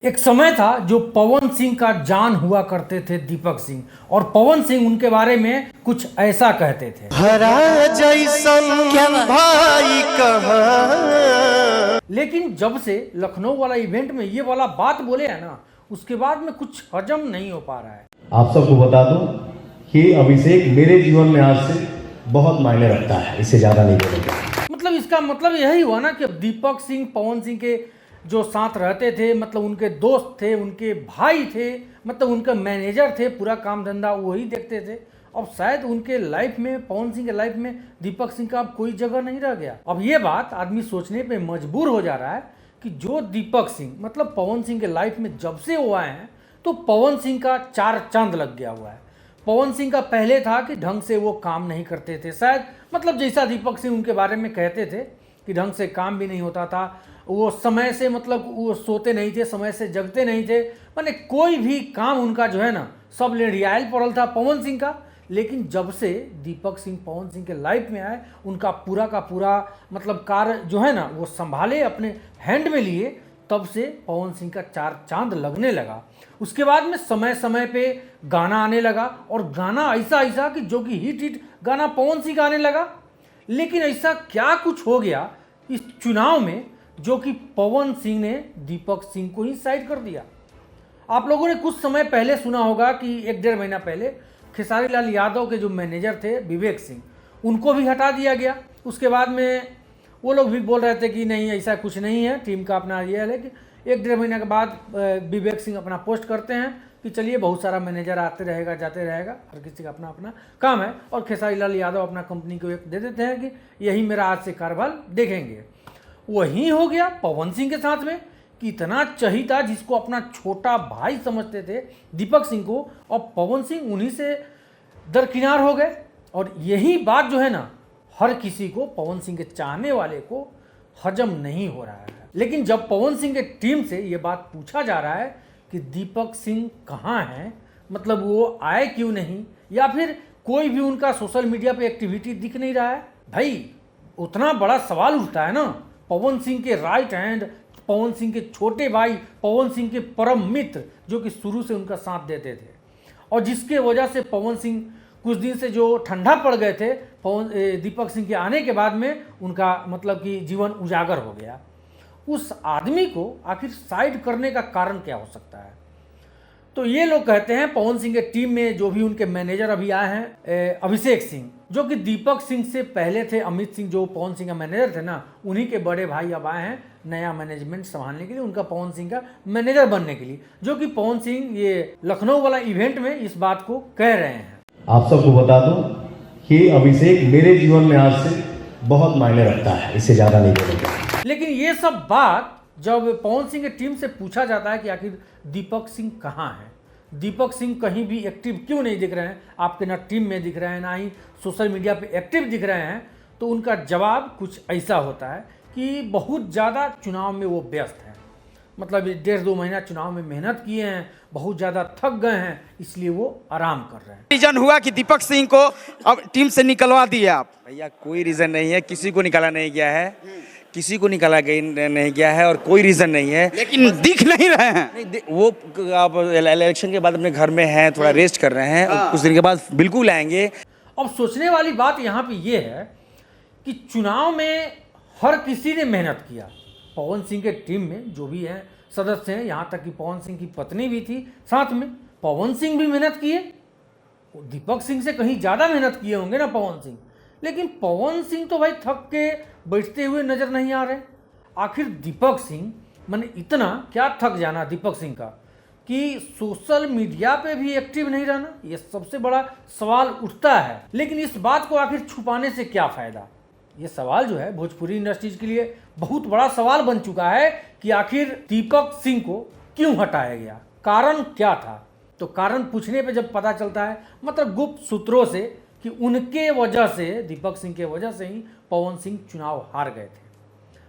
एक समय था जो पवन सिंह का जान हुआ करते थे दीपक सिंह, और पवन सिंह उनके बारे में कुछ ऐसा कहते थे। हरा जैसन भाई कहाँ। लेकिन जब से लखनऊ वाला इवेंट में ये वाला बात बोले है ना, उसके बाद में कुछ हजम नहीं हो पा रहा है। आप सबको बता दूं कि अभिषेक मेरे जीवन में आज से बहुत मायने रखता है, इससे ज्यादा नहीं बोलेंगे। मतलब इसका मतलब यही हुआ ना कि दीपक सिंह पवन सिंह के जो साथ रहते थे, मतलब उनके दोस्त थे, उनके भाई थे, मतलब उनके मैनेजर थे, पूरा काम धंधा वही देखते थे। अब शायद उनके लाइफ में, पवन सिंह के लाइफ में दीपक सिंह का अब कोई जगह नहीं रह गया। अब ये बात आदमी सोचने पे मजबूर हो जा रहा है कि जो दीपक सिंह मतलब पवन सिंह के लाइफ में जब से वो आए हैं, तो पवन सिंह का चार चांद लग गया हुआ है। पवन सिंह का पहले था कि ढंग से वो काम नहीं करते थे, शायद मतलब जैसा दीपक सिंह उनके बारे में कहते थे कि ढंग से काम भी नहीं होता था, वो समय से मतलब वो सोते नहीं थे, समय से जगते नहीं थे, माने कोई भी काम उनका जो है ना सब लेढ़ियाल पड़ल था पवन सिंह का। लेकिन जब से दीपक सिंह पवन सिंह के लाइफ में आए, उनका पूरा का पूरा मतलब कार्य जो है ना वो संभाले, अपने हैंड में लिए, तब से पवन सिंह का चार चांद लगने लगा। उसके बाद में समय समय पे गाना आने लगा, और गाना ऐसा ऐसा कि जो कि हिट गाना पवन सिंह गाने लगा। लेकिन ऐसा क्या कुछ हो गया इस चुनाव में जो कि पवन सिंह ने दीपक सिंह को ही साइड कर दिया। आप लोगों ने कुछ समय पहले सुना होगा कि 1-1.5 महीना पहले खेसारी लाल यादव के जो मैनेजर थे विवेक सिंह, उनको भी हटा दिया गया। उसके बाद में वो लोग भी बोल रहे थे कि नहीं ऐसा कुछ नहीं है, टीम का अपना ये है कि 1-1.5 महीने के बाद विवेक सिंह अपना पोस्ट करते हैं कि चलिए बहुत सारा मैनेजर आते रहेगा जाते रहेगा, हर किसी का अपना अपना काम है, और खेसारी लाल यादव अपना कंपनी को एक दे देते हैं कि यही मेरा आज से कार्यभार देखेंगे। वही हो गया पवन सिंह के साथ में कि इतना चहीता जिसको अपना छोटा भाई समझते थे दीपक सिंह को, और पवन सिंह उन्हीं से दरकिनार हो गए। और यही बात जो है ना हर किसी को, पवन सिंह के चाहने वाले को हजम नहीं हो रहा है। लेकिन जब पवन सिंह के टीम से ये बात पूछा जा रहा है कि दीपक सिंह कहाँ हैं, मतलब वो आए क्यों नहीं, या फिर कोई भी उनका सोशल मीडिया पे एक्टिविटी दिख नहीं रहा है, भाई उतना बड़ा सवाल उठता है ना। पवन सिंह के राइट हैंड, पवन सिंह के छोटे भाई, पवन सिंह के परम मित्र, जो कि शुरू से उनका साथ देते थे, और जिसके वजह से पवन सिंह कुछ दिन से जो ठंडा पड़ गए थे, दीपक सिंह के आने के बाद में उनका मतलब कि जीवन उजागर हो गया। उस आदमी को आखिर साइड करने का कारण क्या हो सकता है? तो ये लोग कहते हैं पवन सिंह के टीम में जो भी उनके मैनेजर अभी आए हैं, अभिषेक सिंह, जो कि दीपक सिंह से पहले थे। अमित सिंह जो पवन सिंह का मैनेजर थे ना, उन्हीं के बड़े भाई अब आए हैं नया मैनेजमेंट संभालने के लिए, उनका पवन सिंह का मैनेजर बनने के लिए, जो कि पवन सिंह ये लखनऊ वाला इवेंट में इस बात को कह रहे हैं। आप सबको बता दूं कि अभिषेक मेरे जीवन में आज से बहुत मायने रखता है, इससे ज्यादा नहीं बोलेंगे। लेकिन ये सब बात जब पवन सिंह की टीम से पूछा जाता है कि आखिर दीपक सिंह कहाँ हैं, दीपक सिंह कहीं भी एक्टिव क्यों नहीं दिख रहे हैं, आपके ना टीम में दिख रहे हैं, ना ही सोशल मीडिया पे एक्टिव दिख रहे हैं, तो उनका जवाब कुछ ऐसा होता है कि बहुत ज़्यादा चुनाव में वो व्यस्त हैं, मतलब 1.5-2 महीना चुनाव में मेहनत किए हैं, बहुत ज़्यादा थक गए हैं, इसलिए वो आराम कर रहे हैं। रीजन हुआ कि दीपक सिंह को अब टीम से निकलवा दिया आप? भैया कोई रीजन नहीं है, किसी को निकाला नहीं गया है, किसी को निकाला नहीं गया है, और कोई रीजन नहीं है। लेकिन दिख नहीं रहे हैं। नहीं, वो आप इलेक्शन के बाद अपने घर में हैं, थोड़ा रेस्ट कर रहे हैं, और कुछ दिन के बाद बिल्कुल आएंगे। अब सोचने वाली बात यहाँ पे ये है कि चुनाव में हर किसी ने मेहनत किया। पवन सिंह के टीम में जो भी हैं सदस्य हैं, यहाँ तक कि पवन सिंह की पत्नी भी थी साथ में, पवन सिंह भी मेहनत किए, दीपक सिंह से कहीं ज़्यादा मेहनत किए होंगे ना पवन सिंह। लेकिन पवन सिंह तो भाई थक के बैठते हुए नजर नहीं आ रहे। आखिर दीपक सिंह मैंने इतना क्या थक जाना दीपक सिंह का कि सोशल मीडिया पे भी एक्टिव नहीं रहना, ये सबसे बड़ा सवाल उठता है। लेकिन इस बात को आखिर छुपाने से क्या फ़ायदा? ये सवाल जो है भोजपुरी इंडस्ट्रीज के लिए बहुत बड़ा सवाल बन चुका है कि आखिर दीपक सिंह को क्यों हटाया गया, कारण क्या था? तो कारण पूछने पे जब पता चलता है, मतलब गुप्त सूत्रों से, कि उनके वजह से, दीपक सिंह के वजह से ही पवन सिंह चुनाव हार गए थे,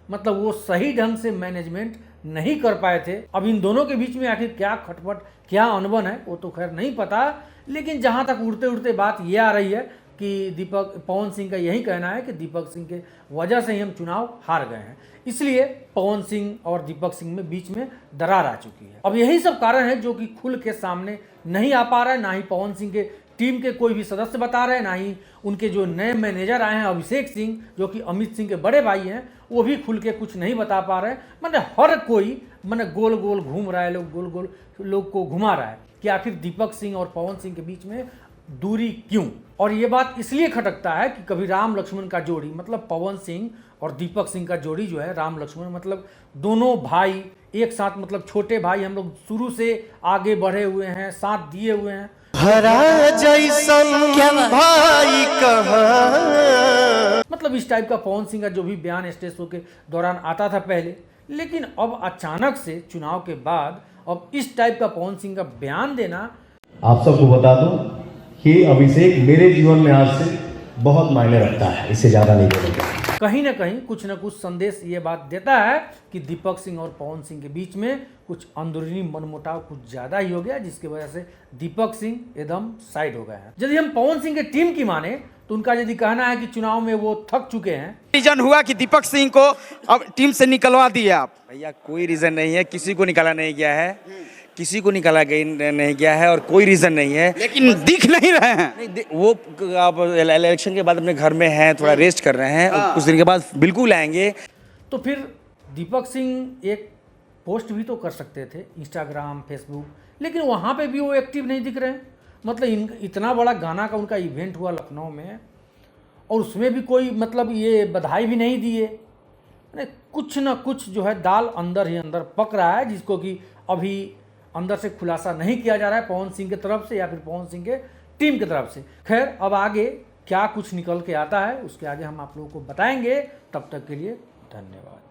मतलब वो सही ढंग से मैनेजमेंट नहीं कर पाए थे। अब इन दोनों के बीच में आखिर क्या खटपट, क्या अनबन है, वो तो खैर नहीं पता। लेकिन जहाँ तक उड़ते उड़ते बात ये आ रही है कि पवन सिंह का यही कहना है कि दीपक सिंह के वजह से ही हम चुनाव हार गए हैं, इसलिए पवन सिंह और दीपक सिंह में बीच में दरार आ चुकी है। अब यही सब कारण है जो कि खुल के सामने नहीं आ पा रहा है, ना ही पवन सिंह के टीम के कोई भी सदस्य बता रहे हैं, ना ही उनके जो नए मैनेजर आए हैं अभिषेक सिंह जो कि अमित सिंह के बड़े भाई हैं, वो भी खुल के कुछ नहीं बता पा रहे हैं। मतलब हर कोई गोल गोल घूम रहा है, लोग गोल गोल लोग को घुमा रहा है कि आखिर दीपक सिंह और पवन सिंह के बीच में दूरी क्यों। और ये बात इसलिए खटकता है कि कभी राम लक्ष्मण का जोड़ी मतलब पवन सिंह और दीपक सिंह का जोड़ी जो है राम लक्ष्मण मतलब दोनों भाई एक साथ, मतलब छोटे भाई, हम लोग शुरू से आगे बढ़े हुए हैं, साथ दिए हुए हैं। हरा जैसन भाई कहाँ, मतलब इस टाइप का पवन सिंह का जो भी बयान स्टेज शो के दौरान आता था पहले, लेकिन अब अचानक से चुनाव के बाद अब इस टाइप का पवन सिंह का बयान देना। आप सबको बता दूं कि अभिषेक मेरे जीवन में आज से बहुत मायने रखता है, इससे ज़्यादा नहीं बोलेंगे। कहीं ना कहीं कुछ ना कुछ संदेश ये बात देता है कि दीपक सिंह और पवन सिंह के बीच में कुछ अंदरूनी मनमुटाव कुछ ज़्यादा ही हो गया, जिसकी वजह से दीपक सिंह एकदम साइड हो गए हैं। यदि हम पवन सिंह के टीम की माने तो उनका यदि कहना है कि चुनाव में वो थक चुके हैं। रीजन हुआ कि दीपक सिंह को अब टीम से निकलवा दिया आप। भैया कोई रीजन नहीं है, किसी को निकाला नहीं गया है, किसी को निकाला नहीं गया है और कोई रीजन नहीं है, लेकिन दिख नहीं रहे हैं। नहीं, वो आप इलेक्शन के बाद अपने घर में हैं, थोड़ा रेस्ट कर रहे हैं, कुछ दिन के बाद बिल्कुल आएंगे। तो फिर दीपक सिंह एक पोस्ट भी तो कर सकते थे इंस्टाग्राम फेसबुक, लेकिन वहाँ पे भी वो एक्टिव नहीं दिख रहे हैं। मतलब इतना बड़ा गाना का उनका इवेंट हुआ लखनऊ में और उसमें भी कोई मतलब ये बधाई भी नहीं दिए। कुछ ना कुछ जो है दाल अंदर ही अंदर पक रहा है, जिसको कि अभी अंदर से खुलासा नहीं किया जा रहा है पवन सिंह की तरफ से या फिर पवन सिंह के टीम की तरफ से। खैर अब आगे क्या कुछ निकल के आता है उसके आगे हम आप लोगों को बताएंगे। तब तक के लिए धन्यवाद।